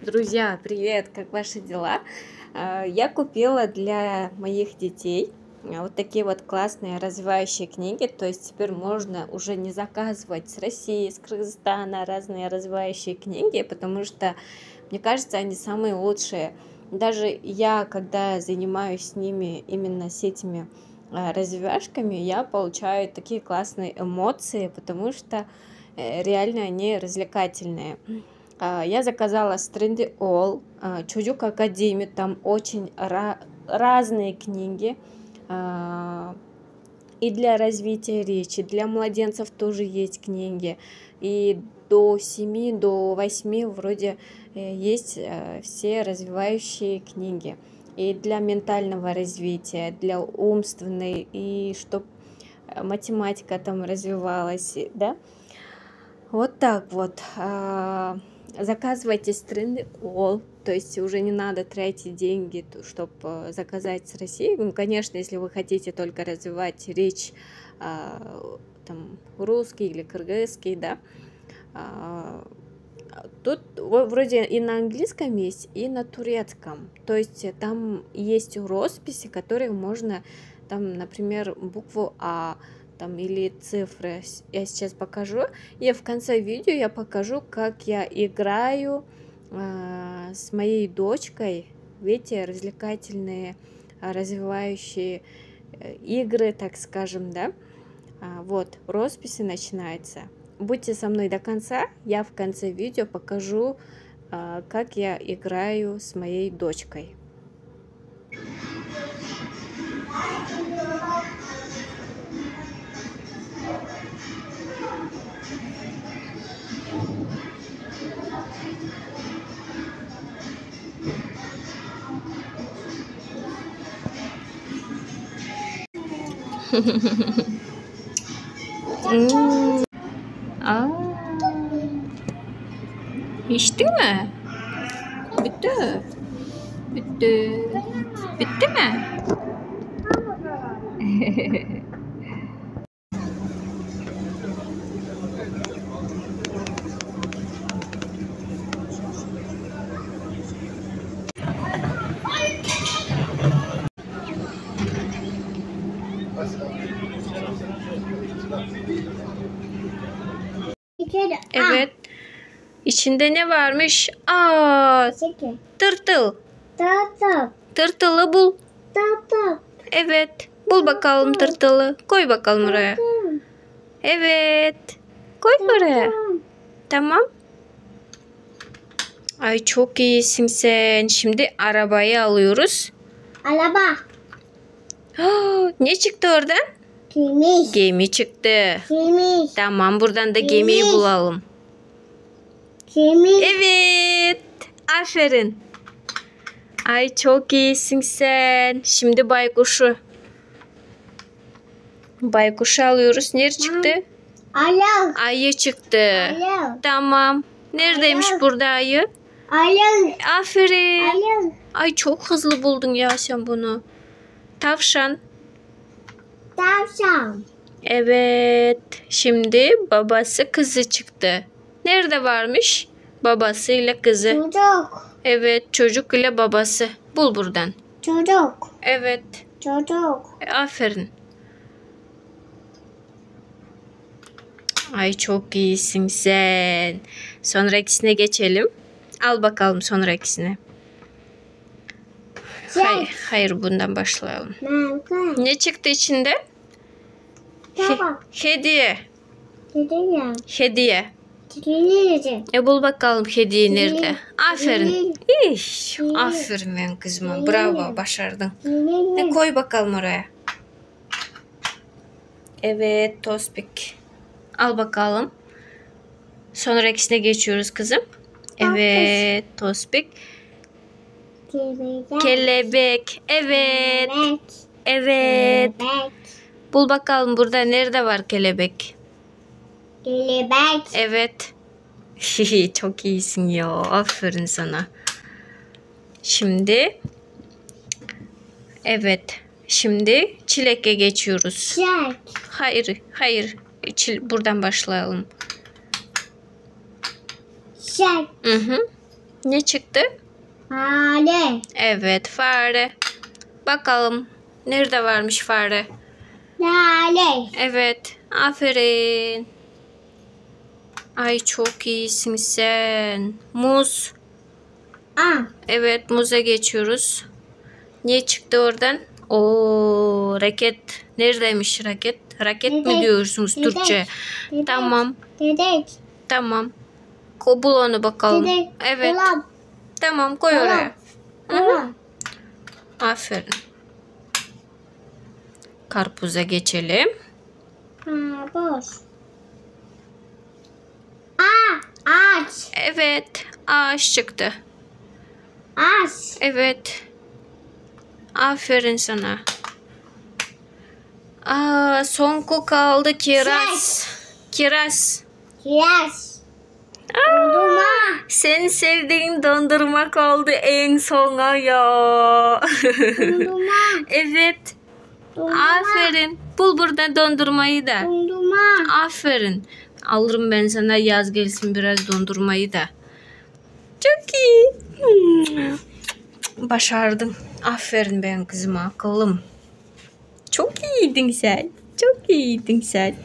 Друзья, привет! Как ваши дела? Я купила для моих детей вот такие вот классные развивающие книги. То есть теперь можно уже не заказывать с России, с Кыргызстана разные развивающие книги, потому что, мне кажется, они самые лучшие. Даже я, когда занимаюсь с ними, именно с этими развивашками, я получаю такие классные эмоции, потому что реально они развлекательные. Я заказала с Trendyol, Çocuk Академи, там очень разные книги. И для развития речи, для младенцев тоже есть книги. И до 7, до 8 вроде есть все развивающие книги. И для ментального развития, для умственной, и чтобы математика там развивалась, да. Вот так вот. Заказывайте с Trendyol, то есть уже не надо тратить деньги, чтобы заказать с России. Ну, конечно, если вы хотите только развивать речь, там, русский или кыргызский, да, тут вроде и на английском есть, и на турецком. То есть там есть росписи, которые можно, там, например, букву А, там, или цифры я сейчас покажу, и в конце видео я покажу, как я играю с моей дочкой в эти развлекательные, развивающие игры, так скажем, да. Вот, росписи начинается. Будьте со мной до конца, я в конце видео покажу, как я играю с моей дочкой. İçtin mi? Bitti. Bitti. Bitti mi? Evet. İçinde ne varmış? Tırtıl. Tırtılı bul. Evet. Bul bakalım tırtılı. Koy bakalım oraya. Evet. Koy oraya. Tamam. Ay çok iyisin sen. Şimdi arabayı alıyoruz. Araba. Ne çıktı oradan? Gemi. Gemi çıktı. Gemi. Tamam, buradan da gemiyi bulalım. Gemi. Evet. Aferin. Ay çok iyisin sen. Şimdi baykuşu. Baykuşu alıyoruz. Nerede çıktı? Ayı. Ayı çıktı. Ayı. Tamam. Neredeymiş burada ayı? Ayı. Aferin. Ayı. Ay çok hızlı buldun ya sen bunu. Tavşan. Tavşan. Evet. Şimdi babası kızı çıktı. Nerede varmış? Babasıyla kızı. Çocuk. Evet, çocuk ile babası. Bul buradan. Çocuk. Evet. Çocuk. Aferin. Ay çok iyisin sen. Sonrakisine geçelim. Al bakalım sonrakisine. Hayır, bundan başlayalım. Ne çıktı içinde? Hediye. Hediye. Bul bakalım hediye nerede? Aferin. Aferin benim kızıma. Bravo, başardın. Koy bakalım oraya. Evet, tospik. Al bakalım. Sonrakisine geçiyoruz kızım. Evet, tospik. Kelebek. Evet. Evet. Bul bakalım burada nerede var kelebek? Kelebek. Evet. Çok iyisin ya. Aferin sana. Şimdi evet. Şimdi çileke geçiyoruz. Çilek. Hayır. Buradan başlayalım. Çilek. Ne çıktı? Fare. Evet, fare. Bakalım. Nerede varmış fare? Lale. Evet. Aferin. Ay çok iyisin sen. Muz. Evet, muza geçiyoruz. Ne çıktı oradan? Oo, raket. Neredeymiş raket? Raket mi Dedek, diyorsunuz dedek, Türkçe? dedek. Tamam. Dedek. Tamam. Bul onu bakalım. Dedek. Evet. Dolap. Tamam, koy Dolap. oraya. Dolap. Aferin. Karpuza geçelim. Karpuz. Ağaç. Evet. Ağaç çıktı. Ağaç. Evet. Aferin sana. Sonku kaldı kiraz. Kiraz. Kiraz. Dondurma. Senin sevdiğin dondurma kaldı en sona ya. Dondurma. Evet. Dondurma. Aferin. Bul burada dondurmayı da. Dondurma. Aferin. Alırım ben sana, yaz gelsin biraz dondurmayı da. Çok iyi. Başardın. Aferin ben kızıma, akıllım. Çok iyiydin sen. Çok iyiydin sen.